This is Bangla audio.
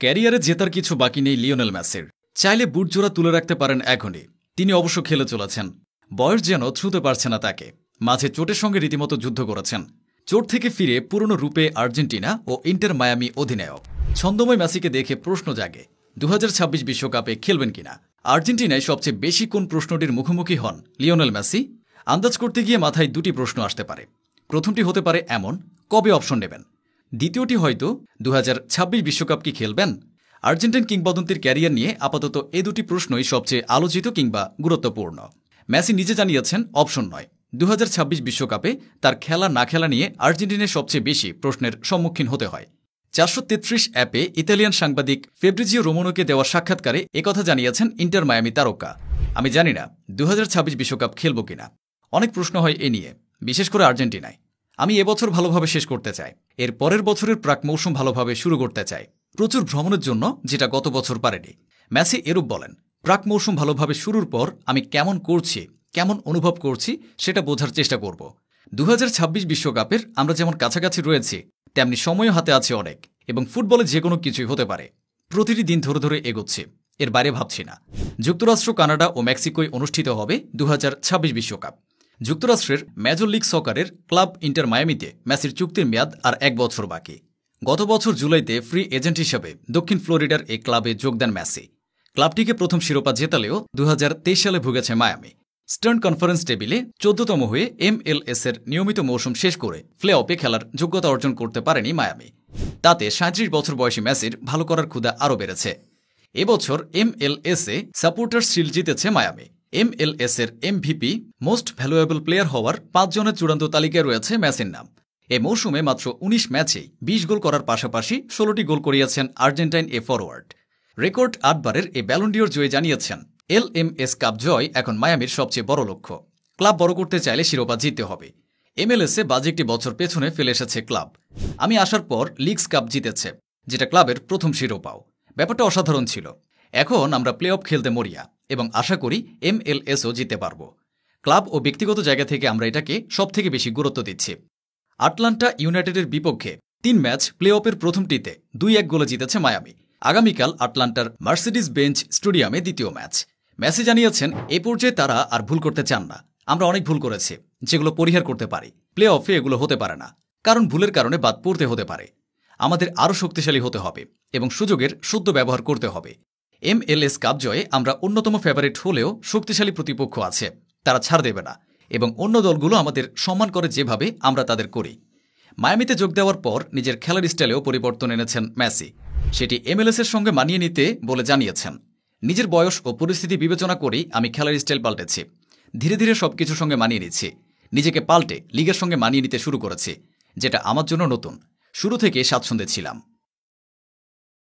ক্যারিয়ারে জেতার কিছু বাকি নেই লিওনেল মেসির। চাইলে বুট জোড়া তুলে রাখতে পারেন এখনই। তিনি অবশ্য খেলে চলেছেন। বয়স যেন ছুঁতে পারছে না তাকে। মাঝে চোটের সঙ্গে রীতিমতো যুদ্ধ করেছেন। চোট থেকে ফিরে পুরনো রূপে আর্জেন্টিনা ও ইন্টার মায়ামি অধিনায়ক। ছন্দময় মেসিকে দেখে প্রশ্ন জাগে 2026 বিশ্বকাপে খেলবেন কিনা। আর্জেন্টিনায় সবচেয়ে বেশি কোন প্রশ্নটির মুখোমুখি হন লিওনেল মেসি? আন্দাজ করতে গিয়ে মাথায় দুটি প্রশ্ন আসতে পারে। প্রথমটি হতে পারে এমন, কবে অপশন নেবেন? দ্বিতীয়টি হয়তো 2026 বিশ্বকাপ কি খেলবেন? আর্জেন্টাইন কিংবদন্তির ক্যারিয়ার নিয়ে আপাতত এ দুটি প্রশ্নই সবচেয়ে আলোচিত কিংবা গুরুত্বপূর্ণ। মেসি নিজে জানিয়েছেন অপশন নয়। 2026 বিশ্বকাপে তার খেলা না খেলা নিয়ে আর্জেন্টিনায় সবচেয়ে বেশি প্রশ্নের সম্মুখীন হতে হয়। 433 অ্যাপে ইতালিয়ান সাংবাদিক ফেব্রিজিও রোমানোকে দেওয়া সাক্ষাৎকারে একথা জানিয়েছেন ইন্টার মায়ামি তারকা। আমি জানি না 2026 বিশ্বকাপ খেলব কিনা। অনেক প্রশ্ন হয় এ নিয়ে, বিশেষ করে আর্জেন্টিনায়। আমি এবছর ভালোভাবে শেষ করতে চাই। এর পরের বছরের প্রাক মৌসুম ভালোভাবে শুরু করতে চাই, প্রচুর ভ্রমণের জন্য, যেটা গত বছর পারেনি। মেসি এরূপ বলেন, প্রাক মৌসুম ভালোভাবে শুরুর পর আমি কেমন করছি, কেমন অনুভব করছি সেটা বোঝার চেষ্টা করব। 2026 বিশ্বকাপের আমরা যেমন কাছাকাছি রয়েছি, তেমনি সময়ও হাতে আছে অনেক, এবং ফুটবলে যে কোনো কিছুই হতে পারে। প্রতিটি দিন ধরে ধরে এগোচ্ছি, এর বাইরে ভাবছি না। যুক্তরাষ্ট্র, কানাডা ও মেক্সিকোয় অনুষ্ঠিত হবে 2026 বিশ্বকাপ। যুক্তরাষ্ট্রের মেজর লিগ সকারের ক্লাব ইন্টার মায়ামিতে মেসির চুক্তির মেয়াদ আর 1 বছর বাকি। গত বছর জুলাইতে ফ্রি এজেন্ট হিসেবে দক্ষিণ ফ্লোরিডার এই ক্লাবে যোগ দেন মেসি। ক্লাবটিকে প্রথম শিরোপা জেতালেও 2023 সালে ভুগেছে মায়ামি। স্টার্ন কনফারেন্স টেবিলে 14তম হয়ে MLS এর নিয়মিত মৌসুম শেষ করে প্লে অফে খেলার যোগ্যতা অর্জন করতে পারেনি মায়ামি। তাতে 37 বছর বয়সী মেসির ভালো করার ক্ষুধা আরও বেড়েছে। এবছর MLS এ সাপোর্টার্স শিল্ড জিতেছে মায়ামি। MLS এর MVP মোস্ট ভ্যালুয়েবল প্লেয়ার হওয়ার 5 জনের চূড়ান্ত তালিকায় রয়েছে মেসির নাম। এ মৌসুমে মাত্র 19 ম্যাচেই 20 গোল করার পাশাপাশি 16টি গোল করিয়েছেন আর্জেন্টাইন এ ফরওয়ার্ড। রেকর্ড 8 বারের এই ব্যালন ডিওর জয়ে জানিয়েছেন, LMS কাপ জয় এখন মায়ামির সবচেয়ে বড় লক্ষ্য। ক্লাব বড় করতে চাইলে শিরোপা জিততে হবে। MLS এ বাজে একটি বছর পেছনে ফেলে এসেছে ক্লাব। আমি আসার পর লিগস কাপ জিতেছে, যেটা ক্লাবের প্রথম শিরোপাও। ব্যাপারটা অসাধারণ ছিল। এখন আমরা প্লে অফ খেলতে মরিয়া এবং আশা করি MLSও জিতে পারব। ক্লাব ও ব্যক্তিগত জায়গা থেকে আমরা এটাকে সবথেকে বেশি গুরুত্ব দিচ্ছি। আটলান্টা ইউনাইটেডের বিপক্ষে 3 ম্যাচ প্লে অফের প্রথমটিতে 2-1 গোলে জিতেছে মায়ামি। আগামীকাল আটলান্টার মার্সিডিজ বেঞ্চ স্টেডিয়ামে দ্বিতীয় ম্যাচ। মেসি জানিয়েছেন, এ পর্যায়ে তারা আর ভুল করতে চান না। আমরা অনেক ভুল করেছি, যেগুলো পরিহার করতে পারি। প্লে অফে এগুলো হতে পারে না, কারণ ভুলের কারণে বাদ পড়তে হতে পারে। আমাদের আরও শক্তিশালী হতে হবে এবং সুযোগের শুদ্ধ ব্যবহার করতে হবে। MLS কাপ জয়ে আমরা অন্যতম ফেভারিট হলেও শক্তিশালী প্রতিপক্ষ আছে, তারা ছাড় দেবে না, এবং অন্য দলগুলো আমাদের সম্মান করে যেভাবে আমরা তাদের করি। মায়ামিতে যোগ দেওয়ার পর নিজের খেলার স্টাইলেও পরিবর্তন এনেছেন মেসি। সেটি MLS এর সঙ্গে মানিয়ে নিতে বলে জানিয়েছেন। নিজের বয়স ও পরিস্থিতি বিবেচনা করেই আমি খেলার স্টাইল পাল্টেছি। ধীরে ধীরে সবকিছুর সঙ্গে মানিয়ে নিচ্ছি। নিজেকে পাল্টে লিগের সঙ্গে মানিয়ে নিতে শুরু করেছি, যেটা আমার জন্য নতুন। শুরু থেকে স্বাচ্ছন্দ্যে ছিলাম।